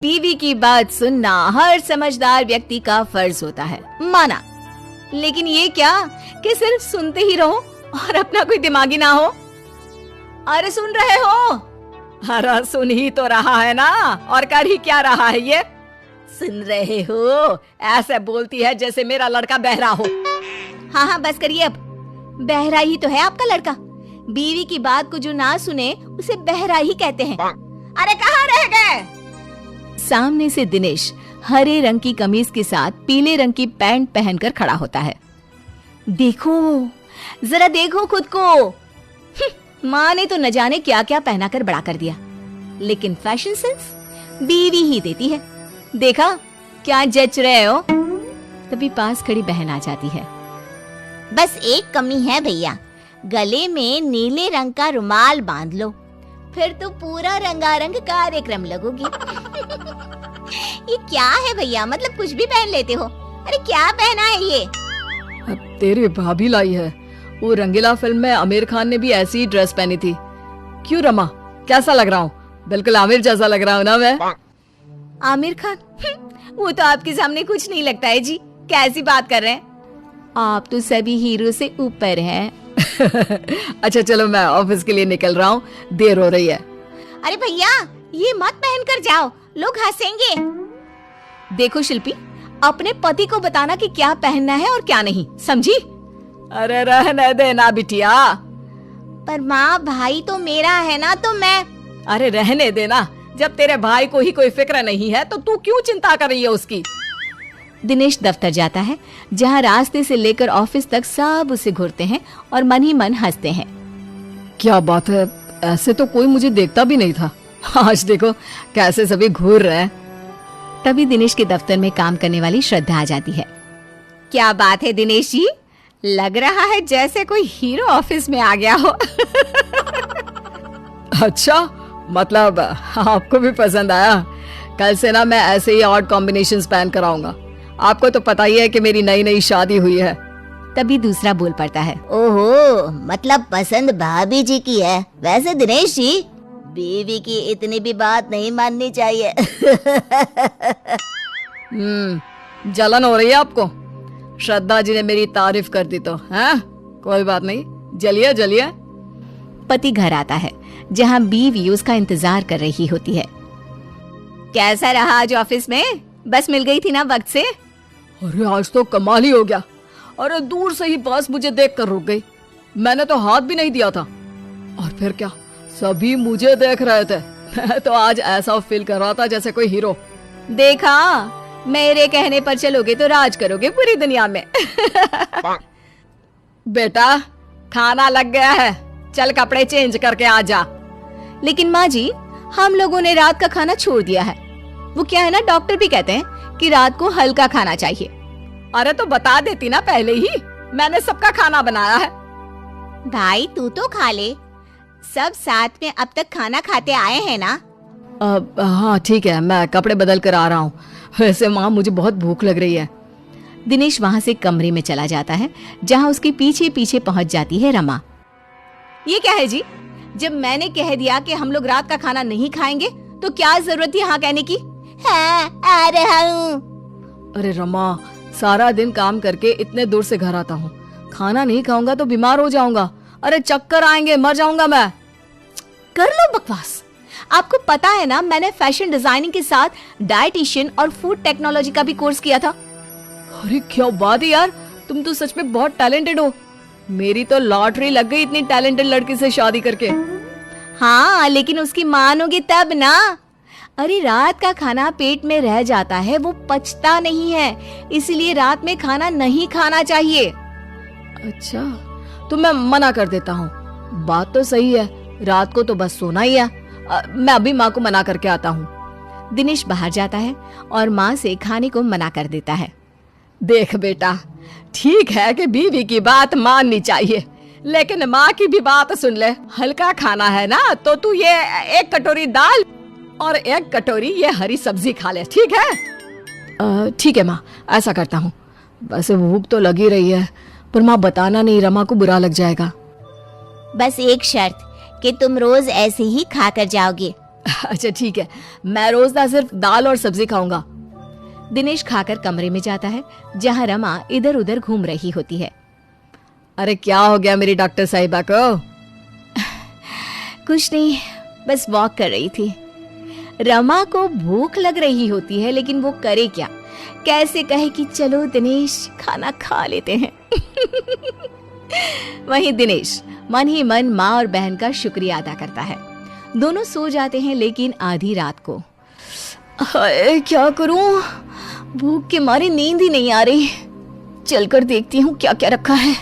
बीवी की बात सुनना हर समझदार व्यक्ति का फर्ज होता है, माना। लेकिन ये क्या कि सिर्फ सुनते ही रहो और अपना कोई दिमागी ना हो। अरे सुन रहे हो? अरे सुन ही तो रहा है ना, और कर ही क्या रहा है ये? सुन रहे हो? ऐसे बोलती है जैसे मेरा लड़का बहरा हो। हाँ हाँ बस करिए अब। बहरा ही तो है आपका लड़का। बीवी की बात को जो ना सुने उसे बहरा ही कहते हैं। अरे कहाँ रह गए? सामने से दिनेश हरे रंग की कमीज के साथ पीले रंग की पैंट पहनकर खड़ा होता है। देखो, जरा देखो खुद को। माँ ने तो न जाने क्या क्या पहना कर बड़ा कर दिया, लेकिन फैशन सेंस बीवी ही देती है। देखा क्या जच रहे हो? तभी पास खड़ी बहन आ जाती है। बस एक कमी है भैया, गले में नीले रंग का रुमाल बांध लो, फिर तो पूरा रंगारंग कार्यक्रम लगोगी। ये क्या है भैया, मतलब कुछ भी पहन लेते हो? अरे क्या पहना है ये? अब तेरी भाभी लाई है। वो रंगीला फिल्म में आमिर खान ने भी ऐसी ही ड्रेस पहनी थी। क्यों रमा, कैसा लग रहा हूँ? बिल्कुल आमिर जैसा लग रहा हूँ ना मैं? आमिर खान? वो तो आपके सामने कुछ नहीं लगता है जी। कैसी बात कर रहे हैं आप? तो सभी हीरो से ऊपर हैं। अच्छा चलो, मैं ऑफिस के लिए निकल रहा हूँ, देर हो रही है। अरे भैया ये मत पहन कर जाओ, लोग हंसेंगे। देखो शिल्पी, अपने पति को बताना कि क्या पहनना है और क्या नहीं, समझी? अरे रहने देना बिटिया। पर माँ भाई तो मेरा है ना, तो मैं। अरे रहने देना, जब तेरे भाई को ही कोई फिक्र नहीं है तो तू क्यों चिंता कर रही है उसकी? दिनेश दफ्तर जाता है, जहाँ रास्ते से लेकर ऑफिस तक सब उसे घूरते हैं और मन ही मन हंसते हैं। क्या बात है, ऐसे तो कोई मुझे देखता भी नहीं था। आज देखो कैसे सभी घूर रहे हैं। तभी दिनेश के दफ्तर में काम करने वाली श्रद्धा आ जाती है। क्या बात है दिनेश जी, लग रहा है जैसे कोई हीरो ऑफिस में आ गया हो। अच्छा, मतलब आपको भी पसंद आया? कल से ना मैं ऐसे ही ऑड कॉम्बिनेशंस पहन कर आऊंगा। आपको तो पता ही है कि मेरी नई नई शादी हुई है। तभी दूसरा बोल पड़ता है। ओहो, मतलब पसंद भाभी जी की है। वैसे दिनेश जी, बीवी की इतनी भी बात नहीं माननी चाहिए। जलन हो रही है आपको? श्रद्धा जी ने मेरी तारीफ कर दी तो हैं? कोई बात नहीं, जलिए जलिए। पति घर आता है, जहाँ बीवी उसका इंतजार कर रही होती है। कैसा रहा आज ऑफिस में? बस मिल गई थी ना वक्त से? अरे आज तो कमाल ही हो गया। अरे दूर से ही बस मुझे देख कर रुक गई। मैंने तो हाथ भी नहीं दिया था, और फिर क्या, सभी मुझे देख रहे थे। मैं तो आज ऐसा फील कर रहा था जैसे कोई हीरो। देखा, मेरे कहने पर चलोगे तो राज करोगे पूरी दुनिया में। बेटा खाना लग गया है, चल कपड़े चेंज करके आ जा। लेकिन माँ जी, हम लोगों ने रात का खाना छोड़ दिया है। वो क्या है ना, डॉक्टर भी कहते हैं कि रात को हल्का खाना चाहिए। अरे तो बता देती ना पहले ही, मैंने सबका खाना बनाया है। भाई तू तो खा ले, सब साथ में अब तक खाना खाते आए हैं ना। हाँ ठीक है, मैं कपड़े बदल कर आ रहा हूँ। वैसे माँ मुझे बहुत भूख लग रही है। दिनेश वहाँ से कमरे में चला जाता है, जहाँ उसके पीछे पीछे पहुँच जाती है रमा। ये क्या है जी, जब मैंने कह दिया कि हम लोग रात का खाना नहीं खाएंगे तो क्या जरूरत थी हाँ कहने की? हाँ आ रहा हूँ। अरे रमा, सारा दिन काम करके इतने दूर से घर आता हूँ, खाना नहीं खाऊंगा तो बीमार हो जाऊंगा। अरे चक्कर आएंगे, मर जाऊंगा मैं। कर लो बकवास। आपको पता है ना, मैंने फैशन डिजाइनिंग के साथ डाइटिशियन और फूड टेक्नोलॉजी का भी कोर्स किया था। अरे क्या बात है यार, तुम तो सच में बहुत टैलेंटेड हो। मेरी तो लॉटरी लग गई इतनी टैलेंटेड लड़की से शादी करके। हाँ लेकिन उसकी मानोगे तब ना। अरे रात का खाना पेट में रह जाता है, वो पचता नहीं है, इसलिए रात में खाना नहीं खाना चाहिए। अच्छा तो मैं मना कर देता हूँ। बात तो सही है, रात को तो बस सोना ही है। मैं अभी माँ को मना करके आता हूँ। दिनेश बाहर जाता है और माँ से खाने को मना कर देता है। देख बेटा, ठीक है कि बीवी की बात माननी चाहिए, लेकिन माँ की भी बात सुन ले। हल्का खाना है ना, तो तू ये एक कटोरी दाल और एक कटोरी ये हरी सब्जी खा ले, ठीक है? ठीक है माँ, ऐसा करता हूँ। बस भूख तो लगी रही है, पर माँ बताना नहीं, रमा को बुरा लग जाएगा। बस एक शर्त कि तुम रोज ऐसे ही खा कर जाओगे, अच्छा ठीक है, मैं रोज ना सिर्फ दाल और सब्जी खाऊंगा। दिनेश खाकर कमरे में जाता है जहाँ रमा इधर उधर घूम रही होती है। अरे क्या हो गया मेरी डॉक्टर साहिबा को? कुछ नहीं, बस वॉक कर रही थी। रमा को भूख लग रही होती है लेकिन वो करे क्या, कैसे कहे कि चलो दिनेश खाना खा लेते हैं। वहीं दिनेश मन ही मन माँ और बहन का शुक्रिया अदा करता है। दोनों सो जाते हैं लेकिन आधी रात को। हाय क्या करूं, भूख के मारे नींद ही नहीं आ रही। चलकर देखती हूँ क्या क्या रखा है।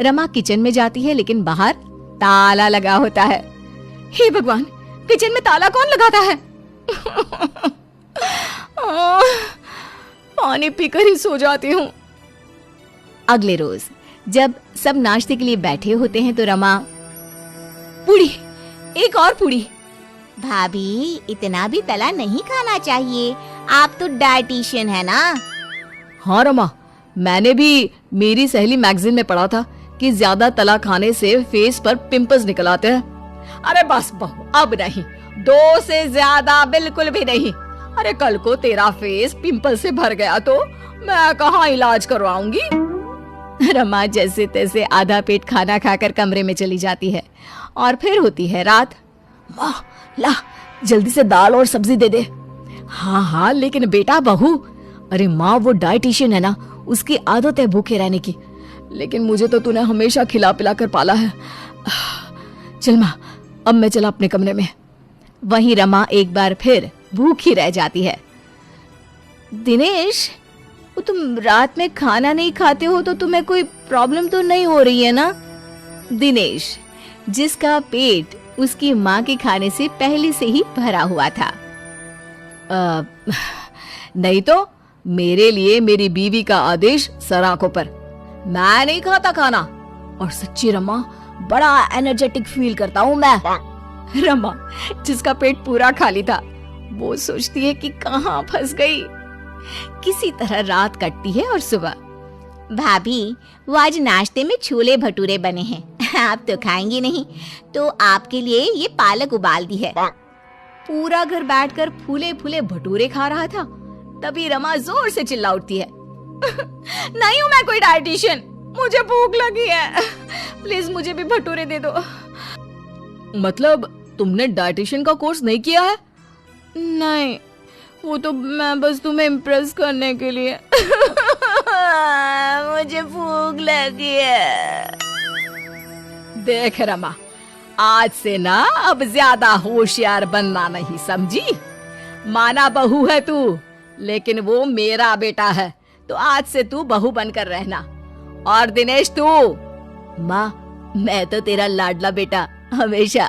रमा किचन में जाती है लेकिन बाहर ताला लगा होता है। हे भगवान, किचन में ताला कौन लगाता है? पानी पीकर ही सो जाती हूँ। अगले रोज जब सब नाश्ते के लिए बैठे होते हैं तो रमा, पूड़ी, एक और पूड़ी। भाभी इतना भी तला नहीं खाना चाहिए, आप तो डाइटिशियन है ना। हाँ रमा, मैंने भी मेरी सहेली मैगजीन में पढ़ा था कि ज्यादा तला खाने से फेस पर पिंपल्स निकल आते हैं। अरे बस बहू, अब नहीं, 2 से ज्यादा बिल्कुल भी नहीं। अरे कल को तेरा फेस पिंपल से भर गया तो मैं कहाँ इलाज करवाऊंगी? रमा जैसे तैसे आधा पेट खाना खाकर कमरे में चली जाती है और फिर होती है रात। माँ ला, जल्दी से दाल और सब्जी दे दे। हाँ हाँ लेकिन बेटा बहू, अरे माँ वो डाइटिशियन है ना, उसकी आदत है भूखे रहने की, लेकिन मुझे तो तूने हमेशा खिला पिला कर पाला है। चल माँ, अब मैं चला अपने कमरे में। वहीं रमा एक बार फिर भूखी रह जाती है। दिनेश, वो तुम रात में खाना नहीं खाते हो तो तुम्हें कोई प्रॉब्लम तो नहीं हो रही है ना? दिनेश, जिसका पेट उसकी माँ के खाने से पहले से ही भरा हुआ था। नहीं तो मेरे लिए मेरी बीवी का आदेश सराखों पर। मैं नहीं खाता खाना, और सच्ची रमा बड़ा एनर्जेटिक फील करता हूँ मैं। रमा जिसका पेट पूरा खाली था वो सोचती है कि कहाँ फंस गई। किसी तरह रात कटती है और सुबह, भाभी वो आज नाश्ते में छोले भटूरे बने हैं, आप तो खाएंगी नहीं तो आपके लिए ये पालक उबाल दी है। पूरा घर बैठकर फूले फूले भटूरे खा रहा था, तभी रमा जोर से चिल्ला उठती है। नहीं हूँ मैं कोई डाइटिशियन, मुझे भूख लगी है, प्लीज मुझे भी भटूरे दे दो। मतलब तुमने डाइटिशियन का कोर्स नहीं किया है? नहीं, वो तो मैं बस तुम्हें इम्प्रेस करने के लिए। मुझे भूख लगी है। देख रमा, आज से ना अब ज्यादा होशियार बनना नहीं, समझी? माना बहू है तू, लेकिन वो मेरा बेटा है, तो आज से तू बहू बनकर रहना। और दिनेश तू, माँ मैं तो तेरा लाडला बेटा हमेशा